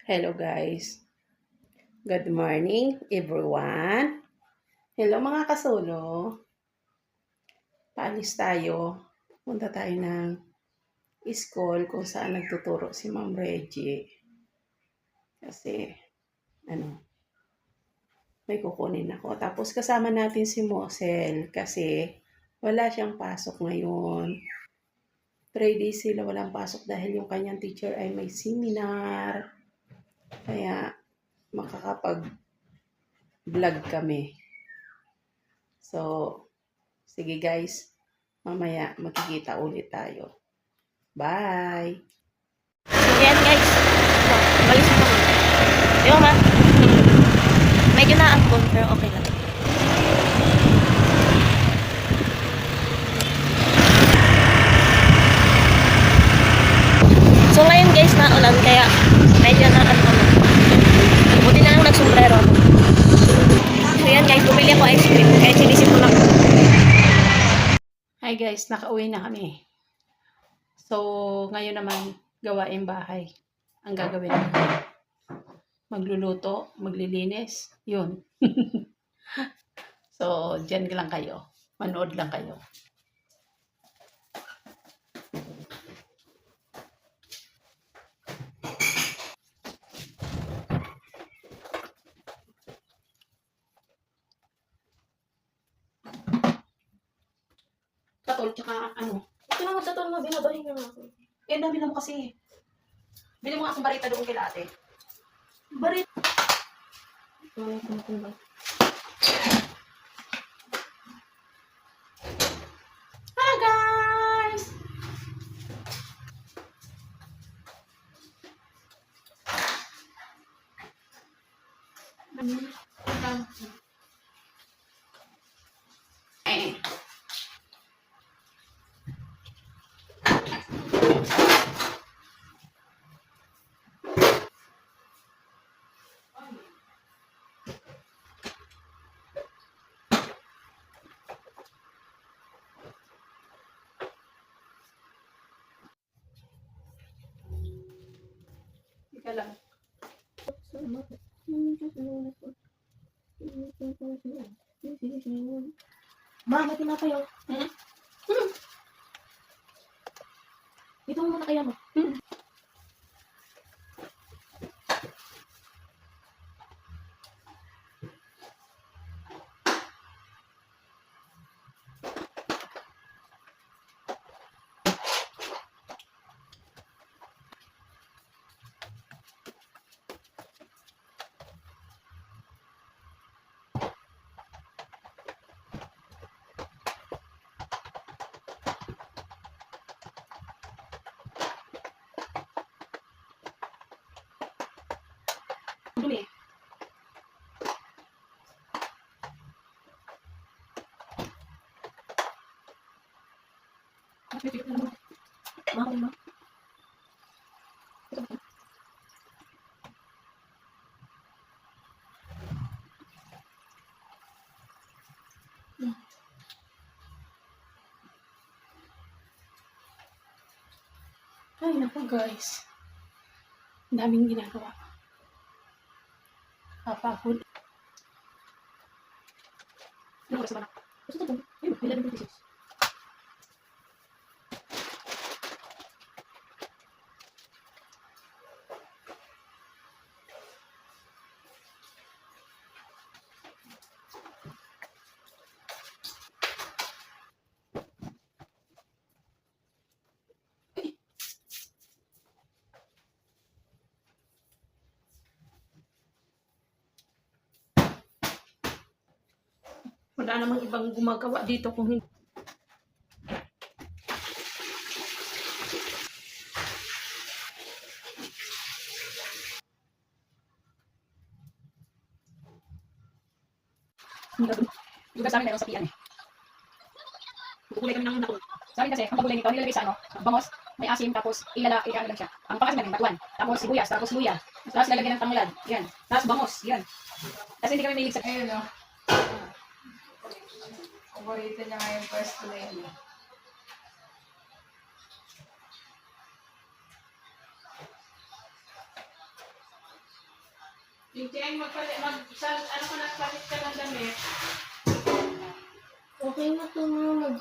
Hello guys. Good morning everyone. Hello mga kasolo. Paalis tayo. Punta tayo ng school kung saan nagtuturo si Ma'am Reggie. Kasi may kukunin ako. Tapos kasama natin si Mosel kasi wala siyang pasok ngayon. 3 days sila walang pasok dahil yung kanyang teacher ay may seminar. Kaya makakapag-vlog kami. So, sige guys, mamaya magkikita ulit tayo. Bye! Yan guys. Balis mo. Yung ma. Medyo na-angkon pero okay lang. So ngayon guys na-ulan kaya medyo na-angkon. Buti na lang nagsombrero. So yan guys, bumili ako ice cream kaya sinisip ko lang. Hi guys, nakauwi na kami. So, ngayon naman, gawain bahay. Ang gagawin natin. Magluluto, maglilinis, yun. So, dyan lang kayo. Manood lang kayo. Katol, tsaka ano. Ito na magtatol mo, binabahin na ako. Eh, dami mo kasi. Bili mo nga akong barita doon kila ate. Barit. Ito. Hi guys! Eh. Ika lang. Ma, may tinapay oh. Dito mo muna kaya mo. Dumi. Ma. Ay, naku guys. Ang daming ginagawa. Kapagod. Ano oras ba na? Gusto ko. Ayun, 11:26. Wala namang ibang gumagawa dito kung hindi. Lugar sa amin meron sa piyan eh. Kukulay kami ng nakul. Sa amin kasi, ang pagkulay nito, nilalagay sa ano, bangos, may asim, tapos ilala lang siya. Ang pangkas namin, batuan. Tapos sibuyas, tapos luya. Tapos lalagyan ng tanglad. Yan. Tapos bangos. Yan. Kasi hindi kami mahilig sa... Ayun o. Paborito niya nga yung pwesto na yun. Chicheng, ano ka nagpalit ka ng damit? Okay na po mga mag...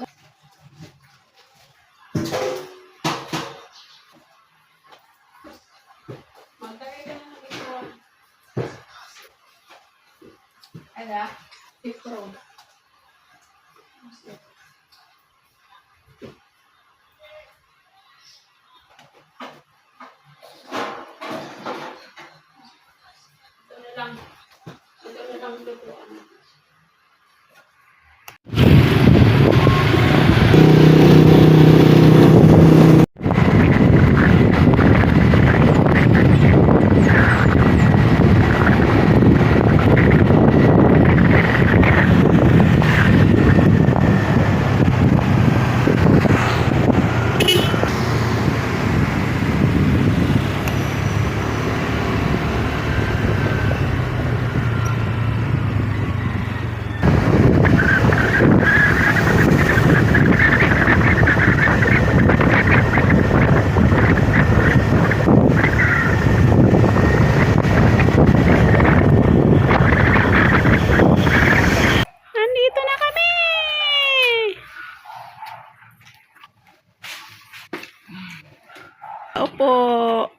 Magtagay ka na ng ipon. Ano? Ipon. Ito na lang. Ito na lang lutuan. Nandito na kami! Opo.